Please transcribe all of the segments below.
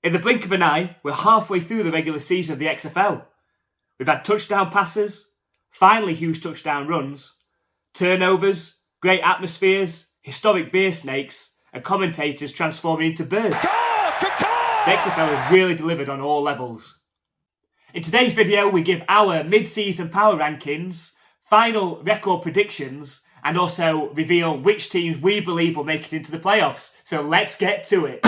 In the blink of an eye, we're halfway through the regular season of the XFL. We've had touchdown passes, finally huge touchdown runs, turnovers, great atmospheres, historic beer snakes, and commentators transforming into birds. The XFL has really delivered on all levels. In today's video, we give our mid-season power rankings, final record predictions, and also reveal which teams we believe will make it into the playoffs. So let's get to it.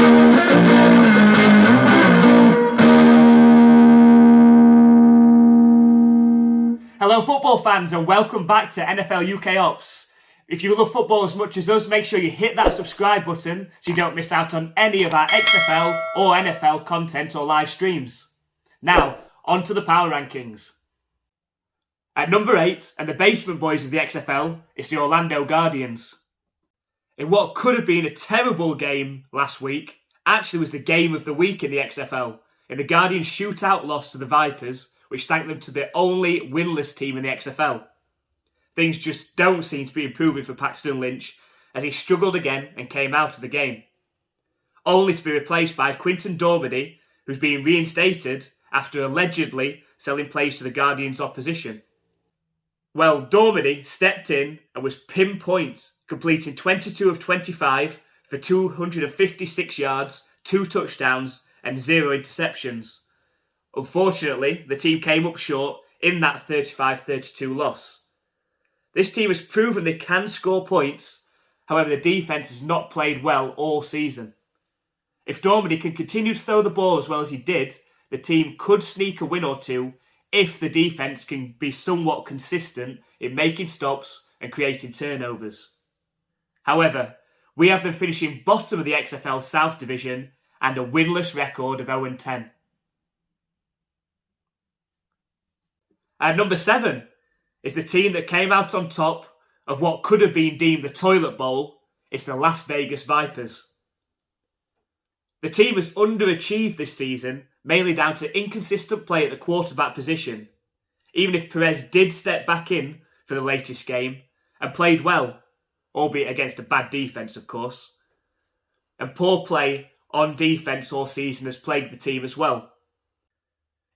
Hello football fans and welcome back to NFL UK Ops. If you love football as much as us, make sure you hit that subscribe button so you don't miss out on any of our XFL or NFL content or live streams. Now, on to the power rankings. At number 8, and the basement boys of the XFL, it's the Orlando Guardians. In what could have been a terrible game last week, actually was the game of the week in the XFL, in the Guardians' shootout loss to the Vipers, which sank them to the only winless team in the XFL. Things just don't seem to be improving for Paxton Lynch, as he struggled again and came out of the game, only to be replaced by Quinton Dormady, who's been reinstated after allegedly selling plays to the Guardians' opposition. Well, Dormady stepped in and was pinpoint, completing 22 of 25 for 256 yards, 2 touchdowns and 0 interceptions. Unfortunately, the team came up short in that 35-32 loss. This team has proven they can score points, however the defence has not played well all season. If Dormady can continue to throw the ball as well as he did, the team could sneak a win or two if the defence can be somewhat consistent in making stops and creating turnovers. However, we have them finishing bottom of the XFL South Division and a winless record of 0-10. At number 7 is the team that came out on top of what could have been deemed the toilet bowl. It's the Las Vegas Vipers. The team has underachieved this season, mainly down to inconsistent play at the quarterback position, even if Perez did step back in for the latest game and played well, albeit against a bad defence of course. And poor play on defence all season has plagued the team as well.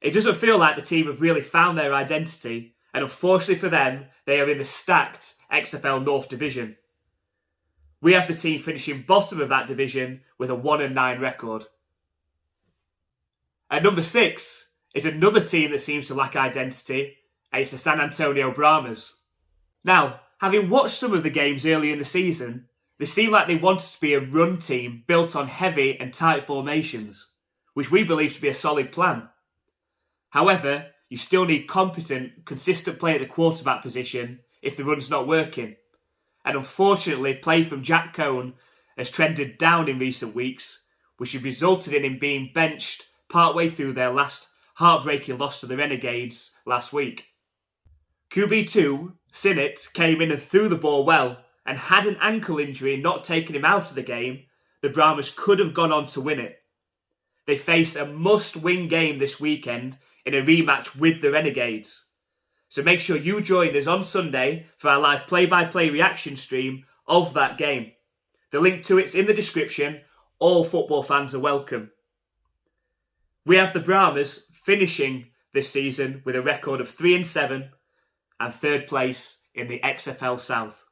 It doesn't feel like the team have really found their identity, and unfortunately for them, they are in the stacked XFL North Division. We have the team finishing bottom of that division with a 1-9 record. At number 6 is another team that seems to lack identity, and it's the San Antonio Brahmas. Now, having watched some of the games early in the season, they seem like they wanted to be a run team built on heavy and tight formations, which we believe to be a solid plan. However, you still need competent, consistent play at the quarterback position if the run's not working. And unfortunately, play from Jack Cohn has trended down in recent weeks, which has resulted in him being benched partway through their last heartbreaking loss to the Renegades last week. QB2, Sinnott, came in and threw the ball well, and had an ankle injury not taken him out of the game, the Brahmas could have gone on to win it. They face a must-win game this weekend in a rematch with the Renegades. So make sure you join us on Sunday for our live play-by-play reaction stream of that game. The link to it's in the description. All football fans are welcome. We have the Brahmas finishing this season with a record of 3-7 and third place in the XFL South.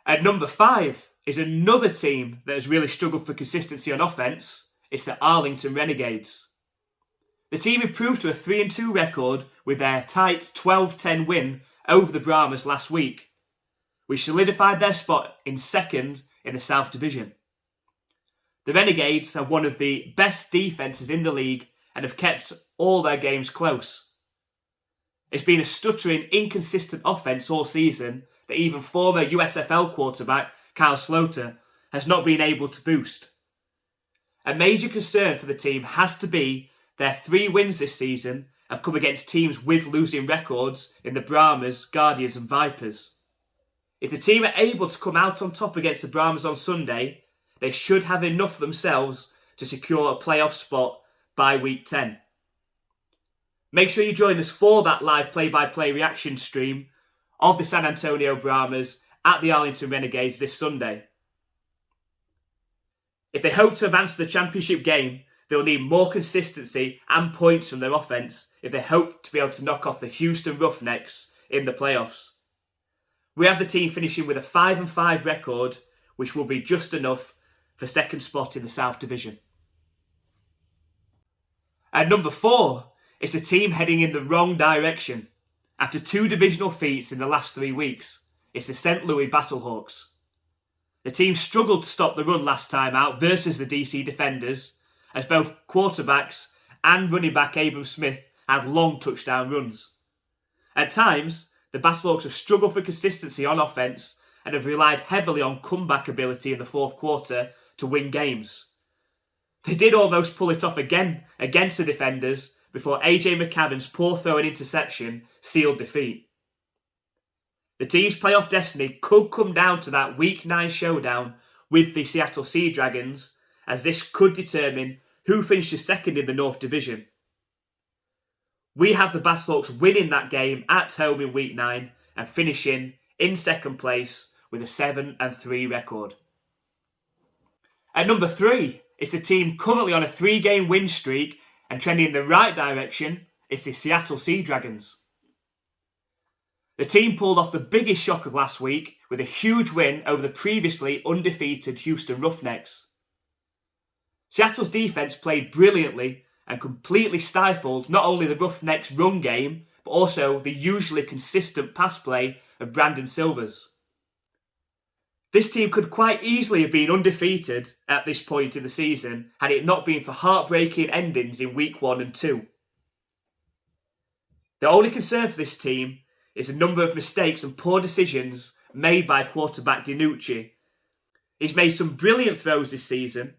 At number 5 is another team that has really struggled for consistency on offence. It's the Arlington Renegades. The team improved to a 3-2 record with their tight 12-10 win over the Brahmas last week, which solidified their spot in second in the South Division. The Renegades have one of the best defences in the league and have kept all their games close. It's been a stuttering, inconsistent offence all season that even former USFL quarterback Kyle Sloter has not been able to boost. A major concern for the team has to be their 3 wins this season have come against teams with losing records in the Brahmas, Guardians and Vipers. If the team are able to come out on top against the Brahmas on Sunday, they should have enough themselves to secure a playoff spot by week 10. Make sure you join us for that live play-by-play reaction stream of the San Antonio Brahmas at the Arlington Renegades this Sunday. If they hope to advance to the championship game, they will need more consistency and points from their offence if they hope to be able to knock off the Houston Roughnecks in the playoffs. We have the team finishing with a 5-5 record, which will be just enough for second spot in the South Division. At number 4, it's a team heading in the wrong direction. After 2 divisional defeats in the last 3 weeks, it's the St. Louis Battlehawks. The team struggled to stop the run last time out versus the DC Defenders, as both quarterbacks and running back Abram Smith had long touchdown runs. At times, the Battlehawks have struggled for consistency on offence and have relied heavily on comeback ability in the fourth quarter to win games. They did almost pull it off again against the Defenders before AJ McCann's poor throw and interception sealed defeat. The team's playoff destiny could come down to that Week 9 showdown with the Seattle Sea Dragons, as this could determine who finishes second in the North Division. We have the Battlehawks winning that game at home in Week 9 and finishing in second place with a 7-3 record. At number 3, it's a team currently on a 3-game win streak and trending in the right direction. It's the Seattle Sea Dragons. The team pulled off the biggest shock of last week with a huge win over the previously undefeated Houston Roughnecks. Seattle's defence played brilliantly and completely stifled not only the Roughnecks' run game, but also the usually consistent pass play of Brandon Silvers. This team could quite easily have been undefeated at this point in the season had it not been for heartbreaking endings in Week 1 and 2. The only concern for this team is a number of mistakes and poor decisions made by quarterback DiNucci. He's made some brilliant throws this season,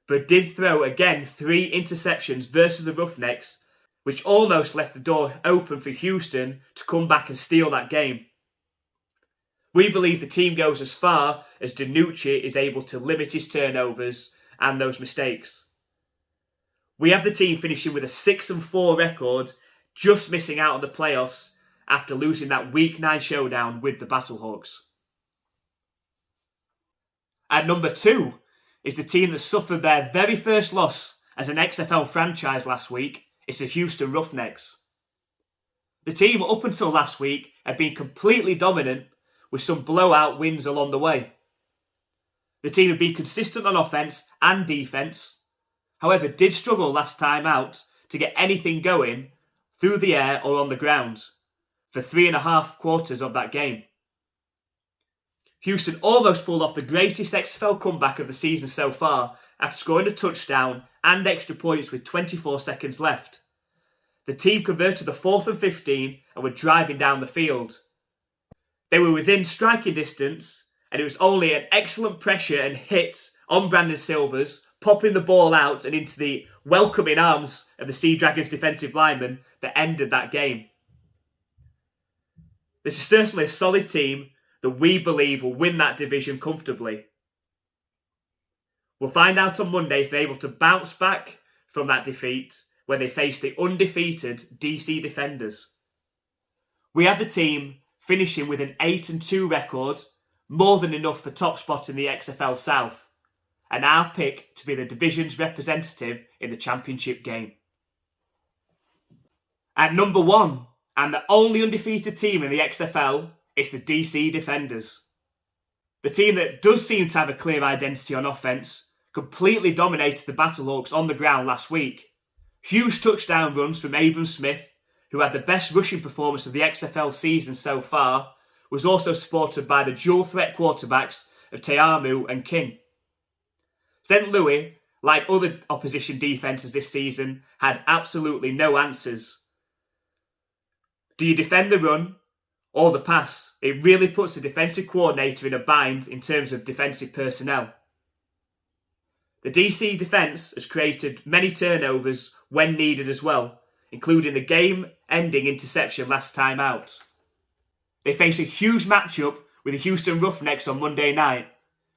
but did throw again 3 interceptions versus the Roughnecks, which almost left the door open for Houston to come back and steal that game. We believe the team goes as far as DiNucci is able to limit his turnovers and those mistakes. We have the team finishing with a 6-4 record, just missing out on the playoffs after losing that Week 9 showdown with the Battlehawks. At number 2 is the team that suffered their very first loss as an XFL franchise last week. It's the Houston Roughnecks. The team up until last week had been completely dominant with some blowout wins along the way. The team had been consistent on offence and defence, however did struggle last time out to get anything going through the air or on the ground for 3.5 quarters of that game. Houston almost pulled off the greatest XFL comeback of the season so far after scoring a touchdown and extra points with 24 seconds left. The team converted the 4th and 15 and were driving down the field. They were within striking distance, and it was only an excellent pressure and hit on Brandon Silvers, popping the ball out and into the welcoming arms of the Sea Dragons defensive lineman that ended that game. This is certainly a solid team that we believe will win that division comfortably. We'll find out on Monday if they're able to bounce back from that defeat when they face the undefeated DC Defenders. We have the team finishing with an 8-2 record, more than enough for top spot in the XFL South, and our pick to be the division's representative in the championship game. At number 1, and the only undefeated team in the XFL, it's the DC Defenders. The team that does seem to have a clear identity on offence completely dominated the Battlehawks on the ground last week. Huge touchdown runs from Abram Smith, who had the best rushing performance of the XFL season so far, was also supported by the dual threat quarterbacks of Te'amu and King. St. Louis, like other opposition defences this season, had absolutely no answers. Do you defend the run or the pass? It really puts the defensive coordinator in a bind in terms of defensive personnel. The DC defence has created many turnovers when needed as well, including the game-ending interception last time out. They face a huge matchup with the Houston Roughnecks on Monday night,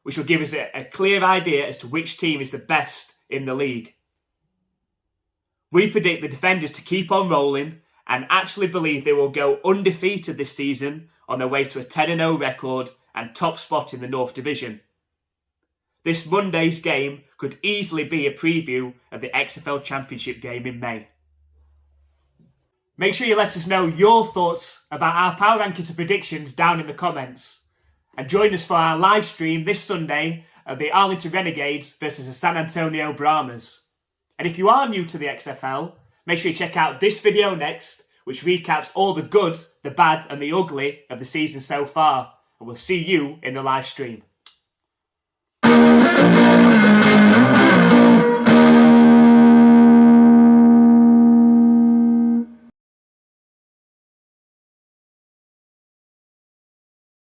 which will give us a clear idea as to which team is the best in the league. We predict the Defenders to keep on rolling and actually believe they will go undefeated this season on their way to a 10-0 record and top spot in the North Division. This Monday's game could easily be a preview of the XFL Championship game in May. Make sure you let us know your thoughts about our power rankings and predictions down in the comments. And join us for our live stream this Sunday of the Arlington Renegades versus the San Antonio Brahmas. And if you are new to the XFL, make sure you check out this video next, which recaps all the good, the bad and the ugly of the season so far. And we'll see you in the live stream.